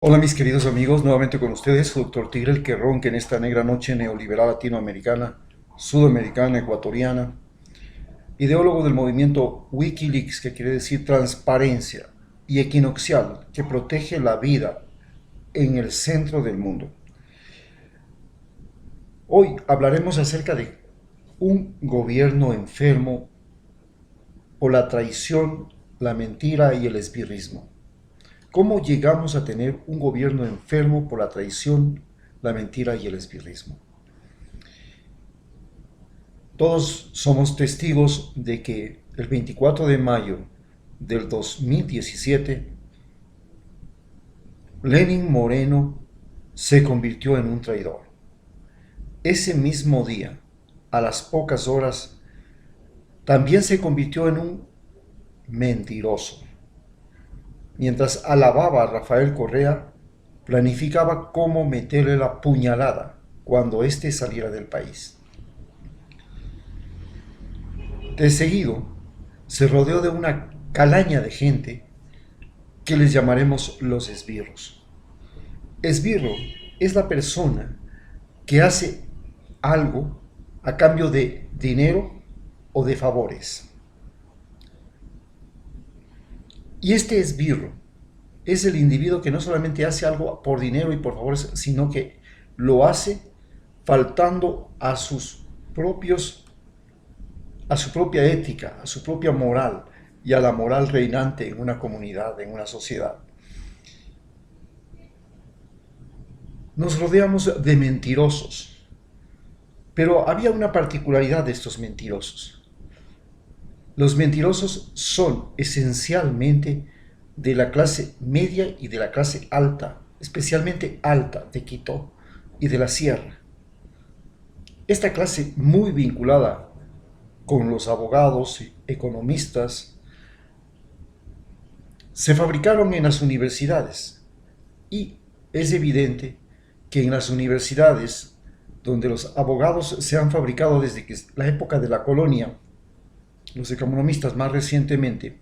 Hola mis queridos amigos, nuevamente con ustedes, su doctor Tigre, el que ronca en esta negra noche neoliberal latinoamericana, sudamericana, ecuatoriana, ideólogo del movimiento Wikileaks, que quiere decir transparencia, y equinoccial, que protege la vida en el centro del mundo. Hoy hablaremos acerca de un gobierno enfermo por la traición, la mentira y el esbirrismo. ¿Cómo llegamos a tener un gobierno enfermo por la traición, la mentira y el esbirrismo? Todos somos testigos de que el 24 de mayo del 2017, Lenin Moreno se convirtió en un traidor. Ese mismo día, a las pocas horas, también se convirtió en un mentiroso. Mientras alababa a Rafael Correa, planificaba cómo meterle la puñalada cuando éste saliera del país. De seguido, se rodeó de una calaña de gente que les llamaremos los esbirros. Esbirro es la persona que hace algo a cambio de dinero o de favores. Y este esbirro es el individuo que no solamente hace algo por dinero y por favores, sino que lo hace faltando a a su propia ética, a su propia moral y a la moral reinante en una comunidad, en una sociedad. Nos rodeamos de mentirosos, pero había una particularidad de estos mentirosos. Los mentirosos son esencialmente de la clase media y de la clase alta, especialmente alta de Quito y de la Sierra. Esta clase muy vinculada con los abogados, economistas, se fabricaron en las universidades y es evidente que en las universidades donde los abogados se han fabricado desde que la época de la colonia, los economistas más recientemente,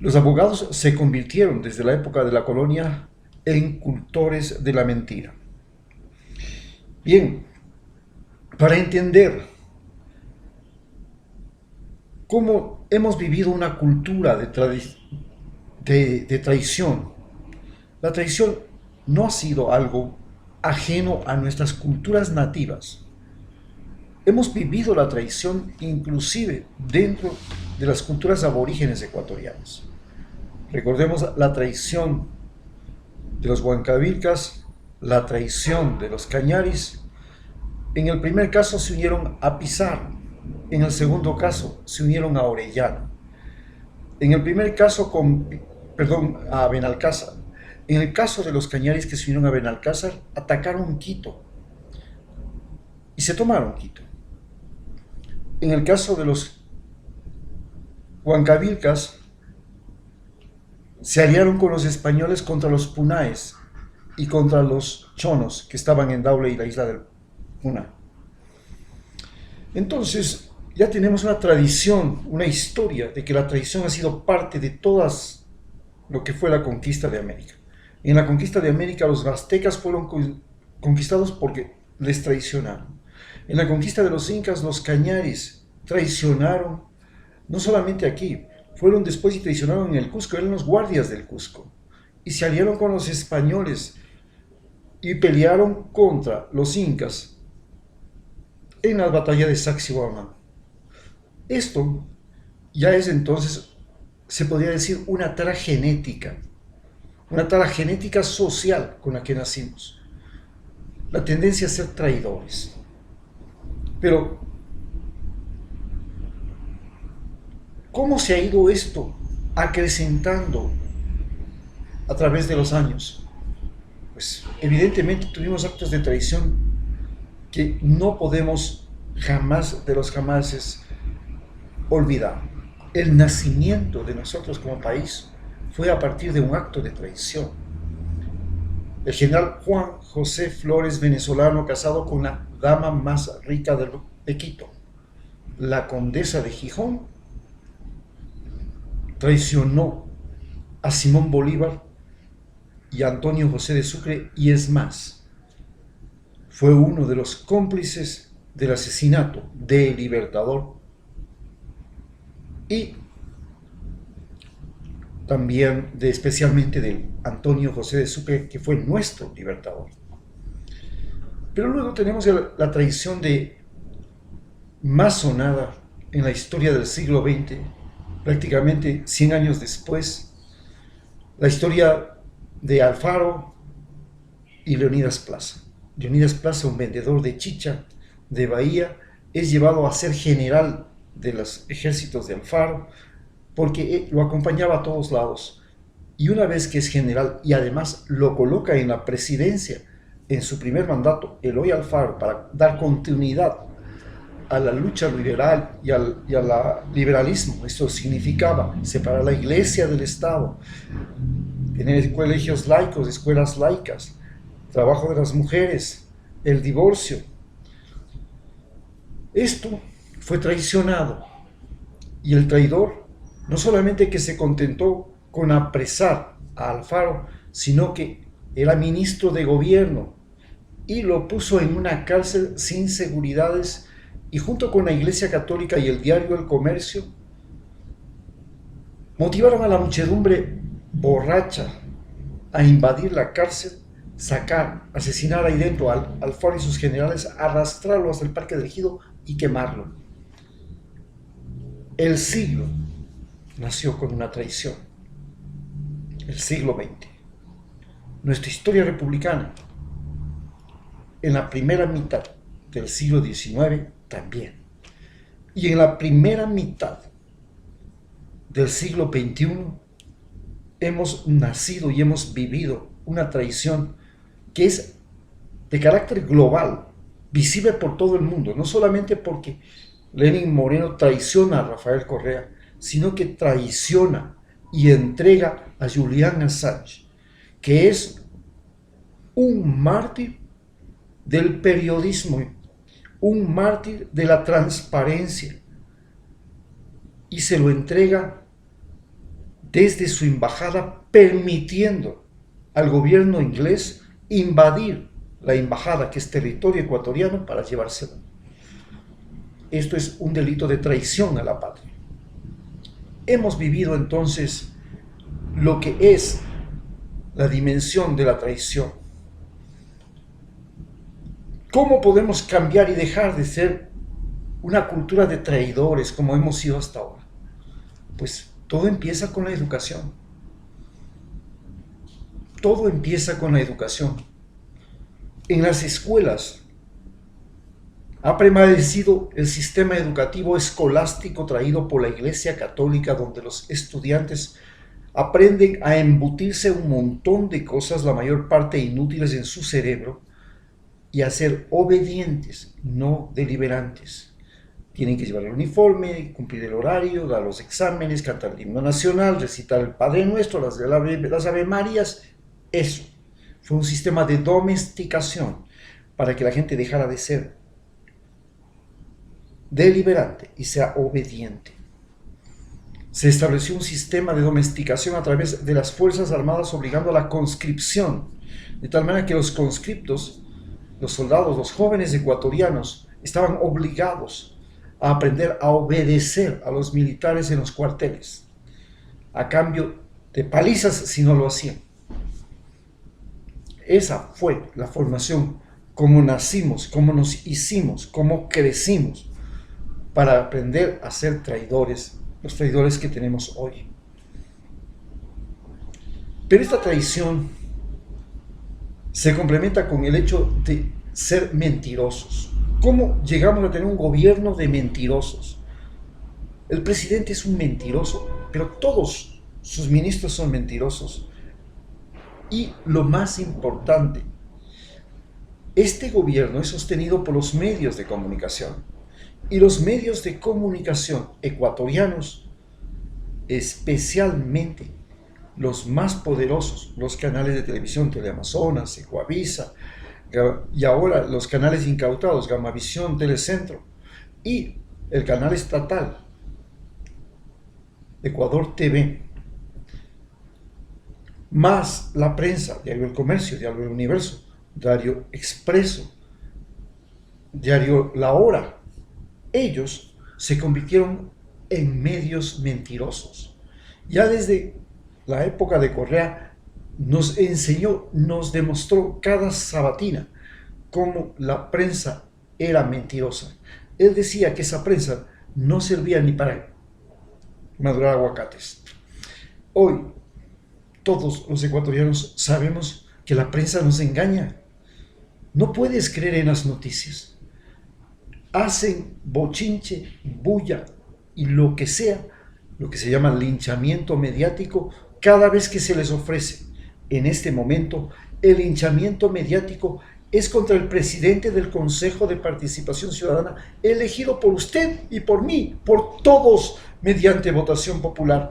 los abogados se convirtieron desde la época de la colonia en cultores de la mentira. Bien, para entender cómo hemos vivido una cultura de traición, la traición no ha sido algo ajeno a nuestras culturas nativas. Hemos vivido la traición inclusive dentro de las culturas aborígenes ecuatorianas. Recordemos la traición de los huancavilcas, la traición de los cañaris. En el primer caso se unieron a Pizarro, en el segundo caso se unieron a Orellana. En el primer caso a Benalcázar. En el caso de los cañaris que se unieron a Benalcázar, atacaron Quito y se tomaron Quito. En el caso de los huancavilcas, se aliaron con los españoles contra los punaes y contra los chonos que estaban en Daule y la isla del Puna. Entonces, ya tenemos una tradición, una historia de que la traición ha sido parte de todas lo que fue la conquista de América. En la conquista de América los aztecas fueron conquistados porque les traicionaron. En la conquista de los incas los cañaris traicionaron, no solamente aquí, fueron después y traicionaron en el Cusco, eran los guardias del Cusco. Y se aliaron con los españoles y pelearon contra los incas en la batalla de Sacsayhuamán. Esto ya es entonces, se podría decir, una tara genética social con la que nacimos. La tendencia a ser traidores. Pero, ¿cómo se ha ido esto acrecentando a través de los años? Pues evidentemente tuvimos actos de traición que no podemos jamás de los jamases olvidar. El nacimiento de nosotros como país fue a partir de un acto de traición. El general Juan José Flores, venezolano, casado con la dama más rica de Quito, la condesa de Gijón, traicionó a Simón Bolívar y Antonio José de Sucre, y es más, fue uno de los cómplices del asesinato del Libertador y también especialmente de Antonio José de Sucre, que fue nuestro Libertador. Pero luego tenemos la traición más sonada en la historia del siglo XX, prácticamente 100 años después, la historia de Alfaro y Leonidas Plaza. Leonidas Plaza, un vendedor de chicha de Bahía, es llevado a ser general de los ejércitos de Alfaro porque lo acompañaba a todos lados. Y una vez que es general y además lo coloca en la presidencia en su primer mandato, Eloy Alfaro, para dar continuidad a la lucha liberal y al liberalismo. Esto significaba separar la iglesia del Estado, tener colegios laicos, escuelas laicas, trabajo de las mujeres, el divorcio. Esto fue traicionado y el traidor no solamente que se contentó con apresar a Alfaro, sino que era ministro de gobierno y lo puso en una cárcel sin seguridades, y junto con la Iglesia Católica y el diario El Comercio motivaron a la muchedumbre borracha a invadir la cárcel, sacar, asesinar ahí dentro al Alfaro y sus generales, arrastrarlo hasta el Parque del Ejido y quemarlo. El siglo nació con una traición. El siglo XX. Nuestra historia republicana, en la primera mitad del siglo XIX también. Y en la primera mitad del siglo XXI hemos nacido y hemos vivido una traición que es de carácter global, visible por todo el mundo, no solamente porque Lenín Moreno traiciona a Rafael Correa, sino que traiciona y entrega a Julian Assange, que es un mártir del periodismo, un mártir de la transparencia, y se lo entrega desde su embajada, permitiendo al gobierno inglés invadir la embajada, que es territorio ecuatoriano, para llevárselo. Esto es un delito de traición a la patria. Hemos vivido entonces lo que es la dimensión de la traición. ¿Cómo podemos cambiar y dejar de ser una cultura de traidores como hemos sido hasta ahora? Pues todo empieza con la educación. Todo empieza con la educación. En las escuelas ha prevalecido el sistema educativo escolástico traído por la Iglesia Católica, donde los estudiantes aprenden a embutirse un montón de cosas, la mayor parte inútiles, en su cerebro, y a ser obedientes, no deliberantes. Tienen que llevar el uniforme, cumplir el horario, dar los exámenes, cantar el himno nacional, recitar el Padre Nuestro, las Ave Marías. Eso fue un sistema de domesticación para que la gente dejara de ser deliberante y sea obediente. Se estableció un sistema de domesticación a través de las Fuerzas Armadas, obligando a la conscripción, de tal manera que los conscriptos, los soldados, los jóvenes ecuatorianos, estaban obligados a aprender a obedecer a los militares en los cuarteles, a cambio de palizas si no lo hacían. Esa fue la formación, cómo nacimos, cómo nos hicimos, cómo crecimos, para aprender a ser traidores, los traidores que tenemos hoy. Pero esta traición se complementa con el hecho de ser mentirosos. ¿Cómo llegamos a tener un gobierno de mentirosos? El presidente es un mentiroso, pero todos sus ministros son mentirosos. Y lo más importante, este gobierno es sostenido por los medios de comunicación. Y los medios de comunicación ecuatorianos, especialmente los más poderosos, los canales de televisión Teleamazonas, Ecuavisa, y ahora los canales incautados, Gamavisión, Telecentro, y el canal estatal, Ecuador TV, más la prensa, Diario El Comercio, Diario El Universo, Diario Expreso, Diario La Hora. Ellos se convirtieron en medios mentirosos. Ya desde la época de Correa nos enseñó, nos demostró cada sabatina cómo la prensa era mentirosa. Él decía que esa prensa no servía ni para madurar aguacates. Hoy todos los ecuatorianos sabemos que la prensa nos engaña. No puedes creer en las noticias. Hacen bochinche, bulla y lo que sea, lo que se llama linchamiento mediático, cada vez que se les ofrece. En este momento, el linchamiento mediático es contra el presidente del Consejo de Participación Ciudadana, elegido por usted y por mí, por todos, mediante votación popular.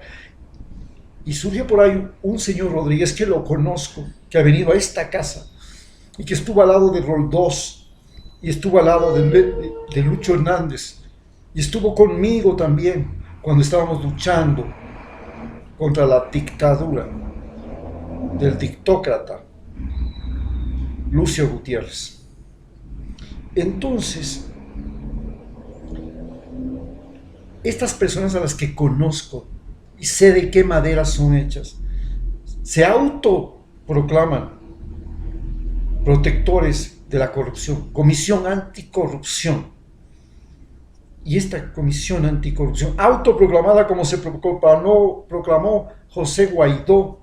Y surgió por ahí un señor Rodríguez, que lo conozco, que ha venido a esta casa y que estuvo al lado de Roldós y estuvo al lado de Lucho Hernández y estuvo conmigo también cuando estábamos luchando contra la dictadura del dictócrata Lucio Gutiérrez. Entonces, estas personas a las que conozco y sé de qué madera son hechas, se autoproclaman protectores de la corrupción, Comisión Anticorrupción. Y esta Comisión Anticorrupción, autoproclamada como se proclamó José Guaidó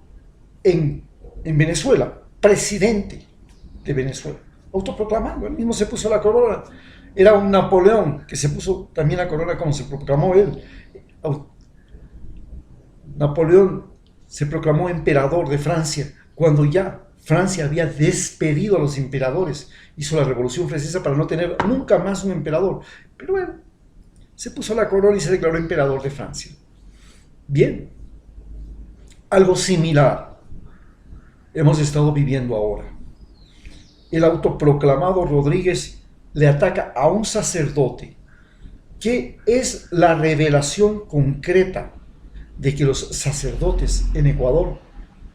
en Venezuela, presidente de Venezuela, autoproclamando, él mismo se puso la corona. Era un Napoleón que se puso también la corona como se proclamó él. Napoleón se proclamó emperador de Francia cuando ya Francia había despedido a los emperadores. Hizo la Revolución Francesa para no tener nunca más un emperador. Pero bueno, se puso la corona y se declaró emperador de Francia. Bien, algo similar hemos estado viviendo ahora. El autoproclamado Rodríguez le ataca a un sacerdote que es la revelación concreta de que los sacerdotes en Ecuador,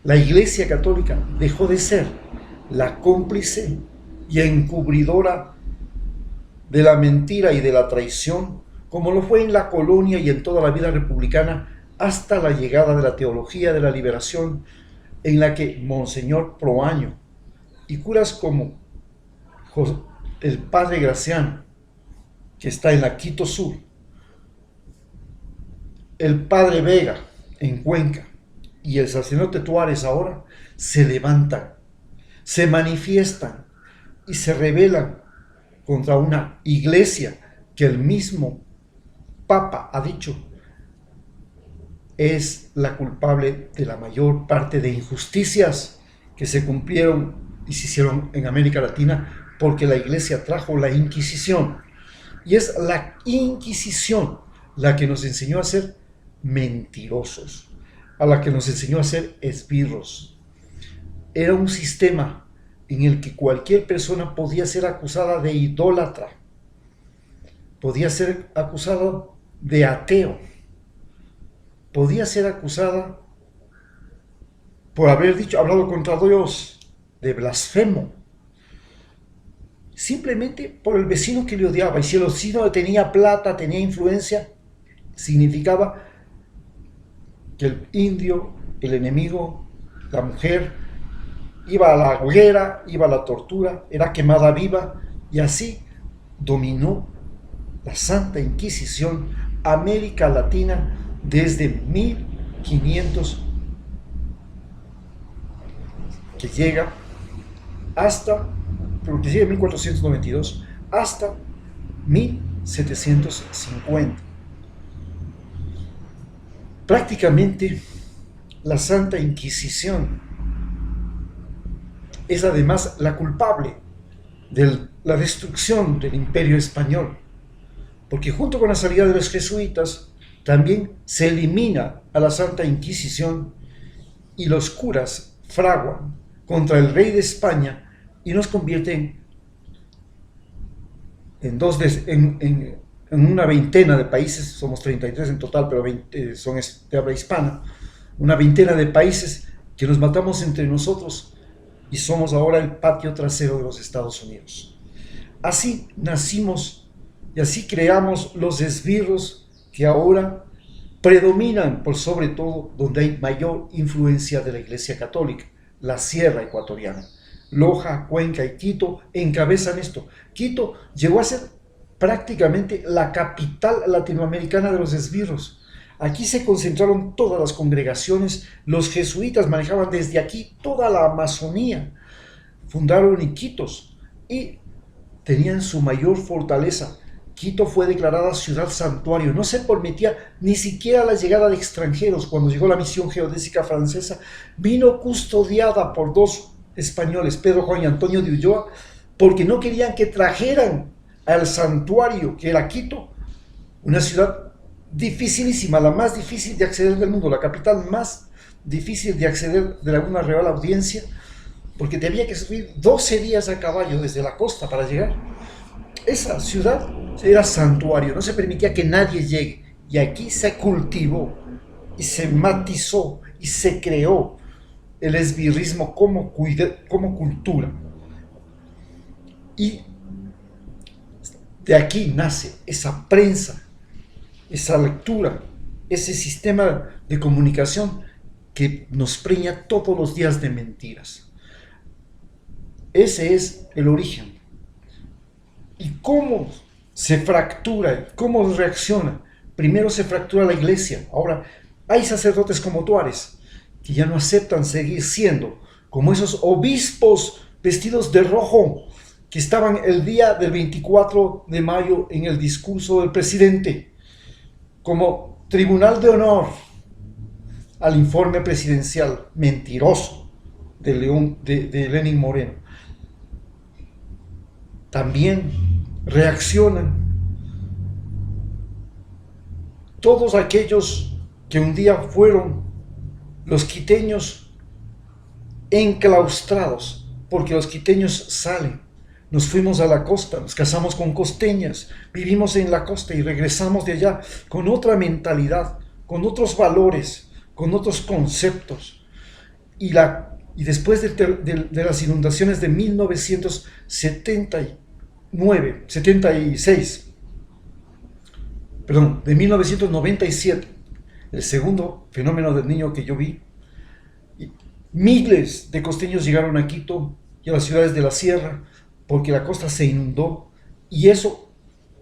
la Iglesia Católica, dejó de ser la cómplice y encubridora de la mentira y de la traición, como lo fue en la colonia y en toda la vida republicana, hasta la llegada de la teología de la liberación, en la que Monseñor Proaño y curas como el Padre Graciano, que está en la Quito Sur, el Padre Vega en Cuenca y el sacerdote Tuárez ahora se levantan, se manifiestan y se rebelan contra una iglesia que el mismo Papa ha dicho es la culpable de la mayor parte de injusticias que se cumplieron y se hicieron en América Latina, porque la iglesia trajo la Inquisición. Y es la Inquisición la que nos enseñó a ser mentirosos, a la que nos enseñó a ser esbirros. Era un sistema en el que cualquier persona podía ser acusada de idólatra, podía ser acusada de ateo, podía ser acusada por haber hablado contra Dios, de blasfemo, simplemente por el vecino que le odiaba. Y si el vecino tenía plata, tenía influencia, significaba que el indio, el enemigo, la mujer, iba a la hoguera, iba a la tortura, era quemada viva, y así dominó la Santa Inquisición América Latina desde 1500, que llega hasta, que llega en 1492 hasta 1750. Prácticamente la Santa Inquisición es además la culpable de la destrucción del Imperio Español, porque junto con la salida de los jesuitas también se elimina a la Santa Inquisición y los curas fraguan contra el rey de España y nos convierten en una veintena de países, somos 33 en total, pero 20 son de habla hispana, una veintena de países que nos matamos entre nosotros y somos ahora el patio trasero de los Estados Unidos. Así nacimos y así creamos los esbirros que ahora predominan por sobre todo donde hay mayor influencia de la Iglesia Católica, la Sierra Ecuatoriana. Loja, Cuenca y Quito encabezan esto. Quito llegó a ser prácticamente la capital latinoamericana de los esbirros. Aquí se concentraron todas las congregaciones, los jesuitas manejaban desde aquí toda la Amazonía, fundaron Iquitos y tenían su mayor fortaleza. Quito fue declarada ciudad santuario, no se permitía ni siquiera la llegada de extranjeros. Cuando llegó la misión geodésica francesa, vino custodiada por dos españoles, Pedro Juan y Antonio de Ulloa, porque no querían que trajeran al santuario, que era Quito, una ciudad dificilísima, la más difícil de acceder del mundo, la capital más difícil de acceder de una real audiencia, porque tenía que subir 12 días a caballo desde la costa para llegar. Esa ciudad era santuario, no se permitía que nadie llegue, y aquí se cultivó y se matizó y se creó el esbirrismo como cultura. Y de aquí nace esa prensa, esa lectura, ese sistema de comunicación que nos preña todos los días de mentiras. Ese es el origen. ¿Y cómo se fractura? ¿Cómo reacciona? Primero se fractura la iglesia. Ahora, hay sacerdotes como Tuárez que ya no aceptan seguir siendo como esos obispos vestidos de rojo que estaban el día del 24 de mayo en el discurso del presidente, como tribunal de honor al informe presidencial mentiroso de Lenín Moreno. También reaccionan todos aquellos que un día fueron los quiteños enclaustrados, porque los quiteños salen. Nos fuimos a la costa, nos casamos con costeñas, vivimos en la costa y regresamos de allá con otra mentalidad, con otros valores, con otros conceptos. Y después de las inundaciones de 1997, el segundo fenómeno del Niño que yo vi, miles de costeños llegaron a Quito y a las ciudades de la sierra porque la costa se inundó, y eso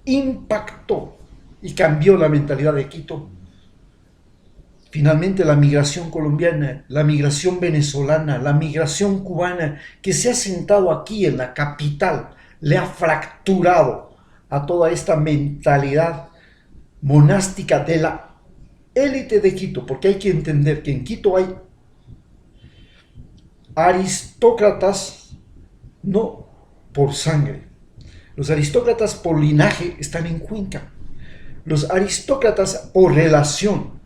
impactó y cambió la mentalidad de Quito. Finalmente la migración colombiana, la migración venezolana, la migración cubana que se ha sentado aquí en la capital, le ha fracturado a toda esta mentalidad monástica de la élite de Quito, porque hay que entender que en Quito hay aristócratas no por sangre. Los aristócratas por linaje están en Cuenca. Los aristócratas por relación.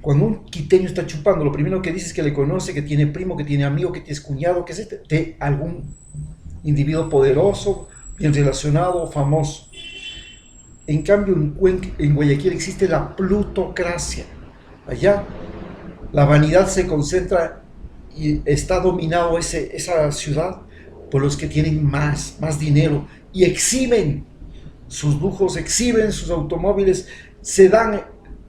Cuando un quiteño está chupando, lo primero que dice es que le conoce, que tiene primo, que tiene amigo, que es cuñado, que es de algún individuo poderoso, bien relacionado, famoso. En cambio, en Guayaquil existe la plutocracia. Allá la vanidad se concentra y está dominado esa ciudad por los que tienen más dinero y exhiben sus lujos, exhiben sus automóviles, se dan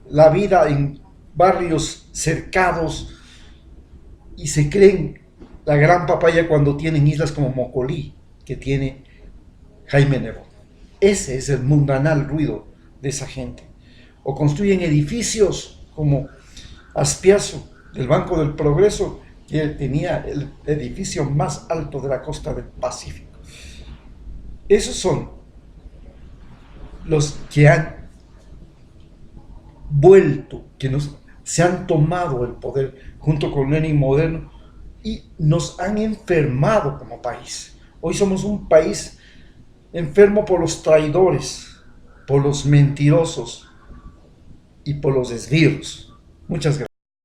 la vida en barrios cercados y se creen la gran papaya cuando tienen islas como Mocolí, que tiene Jaime Nebot. Ese es el mundanal ruido de esa gente. O construyen edificios como Aspiazo, del Banco del Progreso, que tenía el edificio más alto de la costa del Pacífico. Esos son los que han vuelto, se han tomado el poder junto con Lenín Moreno y nos han enfermado como país. Hoy somos un país enfermo por los traidores, por los mentirosos y por los esbirros. Muchas gracias.